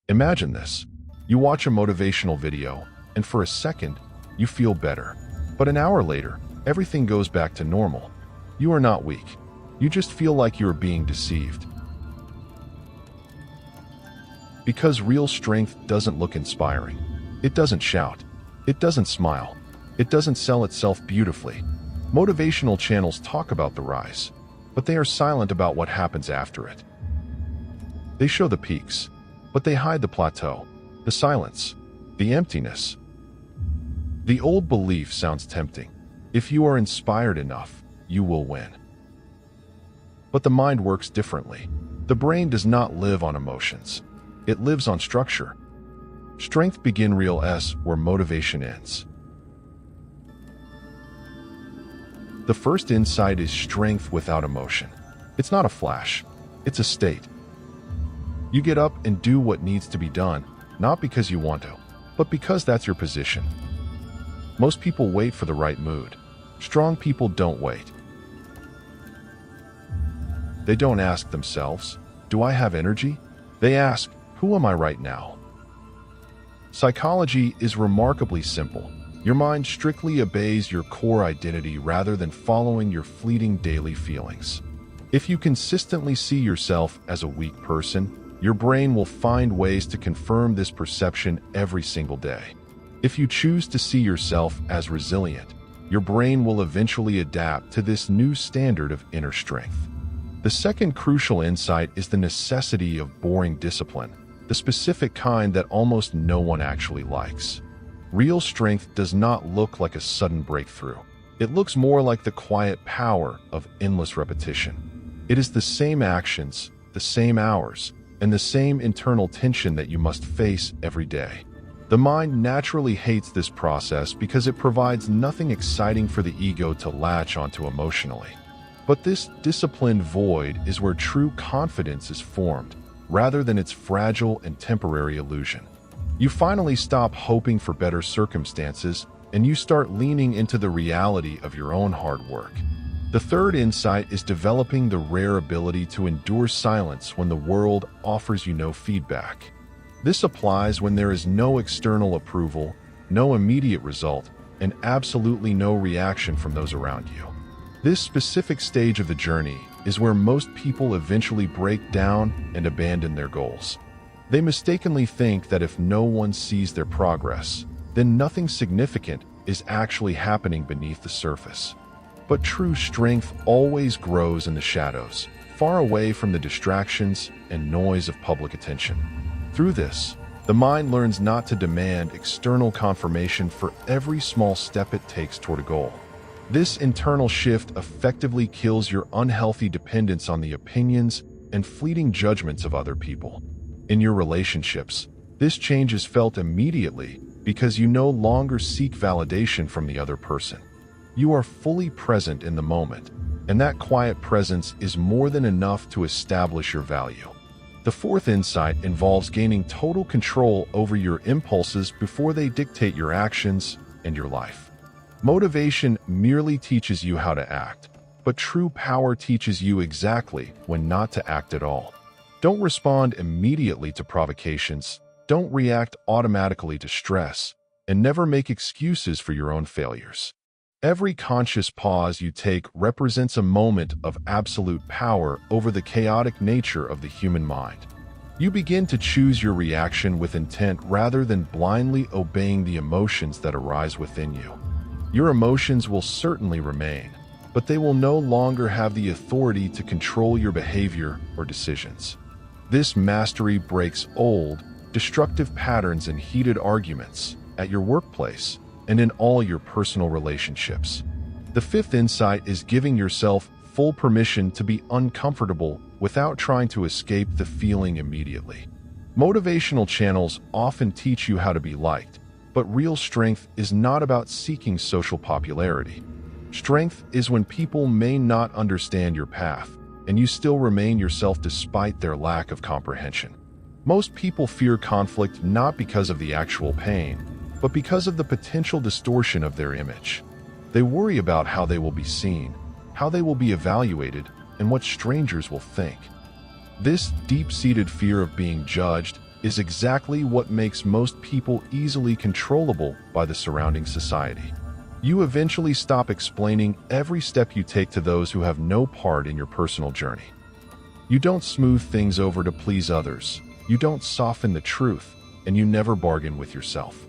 Imagine this. You watch a motivational video, and for a second, you feel better. But an hour later, everything goes back to normal. You are not weak. You just feel like you are being deceived. Because real strength doesn't look inspiring. It doesn't shout. It doesn't smile. It doesn't sell itself beautifully. Motivational channels talk about the rise, but they are silent about what happens after it. They show the peaks, but they hide the plateau, the silence, the emptiness. The old belief sounds tempting. If you are inspired enough, you will win. But the mind works differently. The brain does not live on emotions. It lives on structure. Strength begins real S where motivation ends. The first insight is strength without emotion. It's not a flash. It's a state. You get up and do what needs to be done, not because you want to, but because that's your position. Most people wait for the right mood. Strong people don't wait. They don't ask themselves, do I have energy? They ask, who am I right now? Psychology is remarkably simple. Your mind strictly obeys your core identity rather than following your fleeting daily feelings. If you consistently see yourself as a weak person, your brain will find ways to confirm this perception every single day. If you choose to see yourself as resilient, your brain will eventually adapt to this new standard of inner strength. The second crucial insight is the necessity of boring discipline, the specific kind that almost no one actually likes. Real strength does not look like a sudden breakthrough. It looks more like the quiet power of endless repetition. It is the same actions, the same hours, and the same internal tension that you must face every day. The mind naturally hates this process because it provides nothing exciting for the ego to latch onto emotionally. But this disciplined void is where true confidence is formed, rather than its fragile and temporary illusion. You finally stop hoping for better circumstances, and you start leaning into the reality of your own hard work. The third insight is developing the rare ability to endure silence when the world offers you no feedback. This applies when there is no external approval, no immediate result, and absolutely no reaction from those around you. This specific stage of the journey is where most people eventually break down and abandon their goals. They mistakenly think that if no one sees their progress, then nothing significant is actually happening beneath the surface. But true strength always grows in the shadows, far away from the distractions and noise of public attention. Through this, the mind learns not to demand external confirmation for every small step it takes toward a goal. This internal shift effectively kills your unhealthy dependence on the opinions and fleeting judgments of other people. In your relationships, this change is felt immediately because you no longer seek validation from the other person. You are fully present in the moment, and that quiet presence is more than enough to establish your value. The fourth insight involves gaining total control over your impulses before they dictate your actions and your life. Motivation merely teaches you how to act, but true power teaches you exactly when not to act at all. Don't respond immediately to provocations, don't react automatically to stress, and never make excuses for your own failures. Every conscious pause you take represents a moment of absolute power over the chaotic nature of the human mind. You begin to choose your reaction with intent rather than blindly obeying the emotions that arise within you. Your emotions will certainly remain, but they will no longer have the authority to control your behavior or decisions. This mastery breaks old, destructive patterns in heated arguments, at your workplace, and in all your personal relationships. The fifth insight is giving yourself full permission to be uncomfortable without trying to escape the feeling immediately. Motivational channels often teach you how to be liked, but real strength is not about seeking social popularity. Strength is when people may not understand your path, and you still remain yourself despite their lack of comprehension. Most people fear conflict not because of the actual pain, but because of the potential distortion of their image. They worry about how they will be seen, how they will be evaluated, and what strangers will think. This deep-seated fear of being judged is exactly what makes most people easily controllable by the surrounding society. You eventually stop explaining every step you take to those who have no part in your personal journey. You don't smooth things over to please others, you don't soften the truth, and you never bargain with yourself.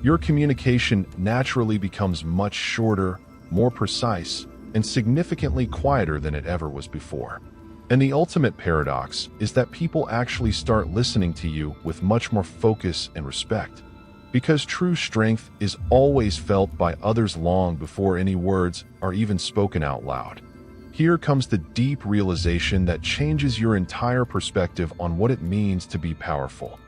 Your communication naturally becomes much shorter, more precise, and significantly quieter than it ever was before. And the ultimate paradox is that people actually start listening to you with much more focus and respect. Because true strength is always felt by others long before any words are even spoken out loud. Here comes the deep realization that changes your entire perspective on what it means to be powerful.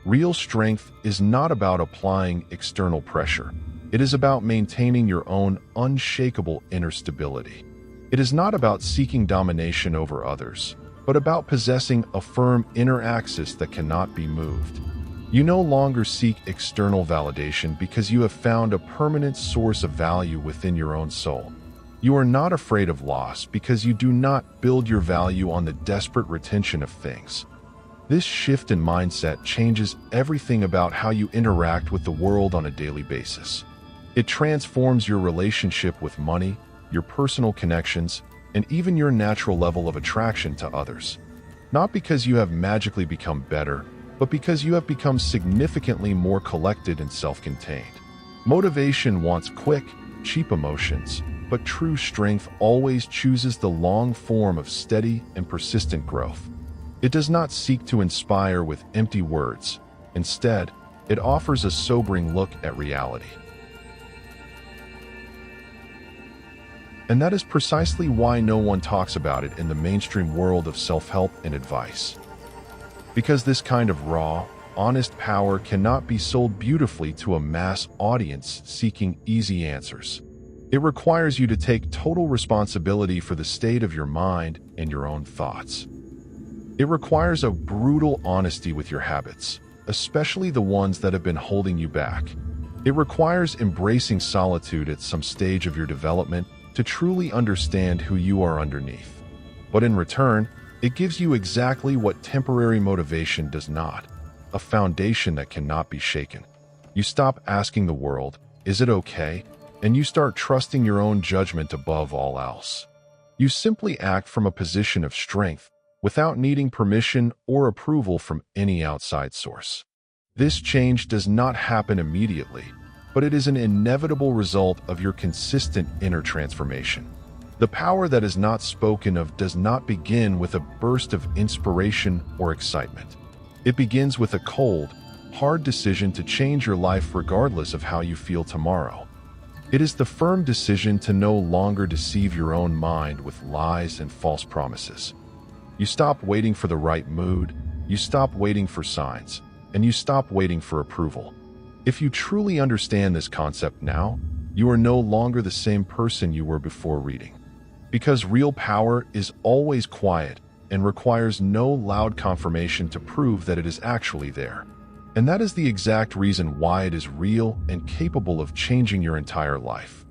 Real strength is not about applying external pressure. It is about maintaining your own unshakable inner stability. It is not about seeking domination over others, but about possessing a firm inner axis that cannot be moved. You no longer seek external validation because you have found a permanent source of value within your own soul. You are not afraid of loss because you do not build your value on the desperate retention of things. This shift in mindset changes everything about how you interact with the world on a daily basis. It transforms your relationship with money, your personal connections, and even your natural level of attraction to others. Not because you have magically become better, but because you have become significantly more collected and self-contained. Motivation wants quick, cheap emotions, but true strength always chooses the long form of steady and persistent growth. It does not seek to inspire with empty words. Instead, it offers a sobering look at reality. And that is precisely why no one talks about it in the mainstream world of self-help and advice. Because this kind of raw, honest power cannot be sold beautifully to a mass audience seeking easy answers. It requires you to take total responsibility for the state of your mind and your own thoughts. It requires a brutal honesty with your habits, especially the ones that have been holding you back. It requires embracing solitude at some stage of your development to truly understand who you are underneath. But in return, it gives you exactly what temporary motivation does not, a foundation that cannot be shaken. You stop asking the world, "Is it okay?" and you start trusting your own judgment above all else. You simply act from a position of strength, without needing permission or approval from any outside source. This change does not happen immediately, but it is an inevitable result of your consistent inner transformation. The power that is not spoken of does not begin with a burst of inspiration or excitement. It begins with a cold, hard decision to change your life regardless of how you feel tomorrow. It is the firm decision to no longer deceive your own mind with lies and false promises. You stop waiting for the right mood, you stop waiting for signs, and you stop waiting for approval. If you truly understand this concept now, you are no longer the same person you were before reading. Because real power is always quiet and requires no loud confirmation to prove that it is actually there. And that is the exact reason why it is real and capable of changing your entire life.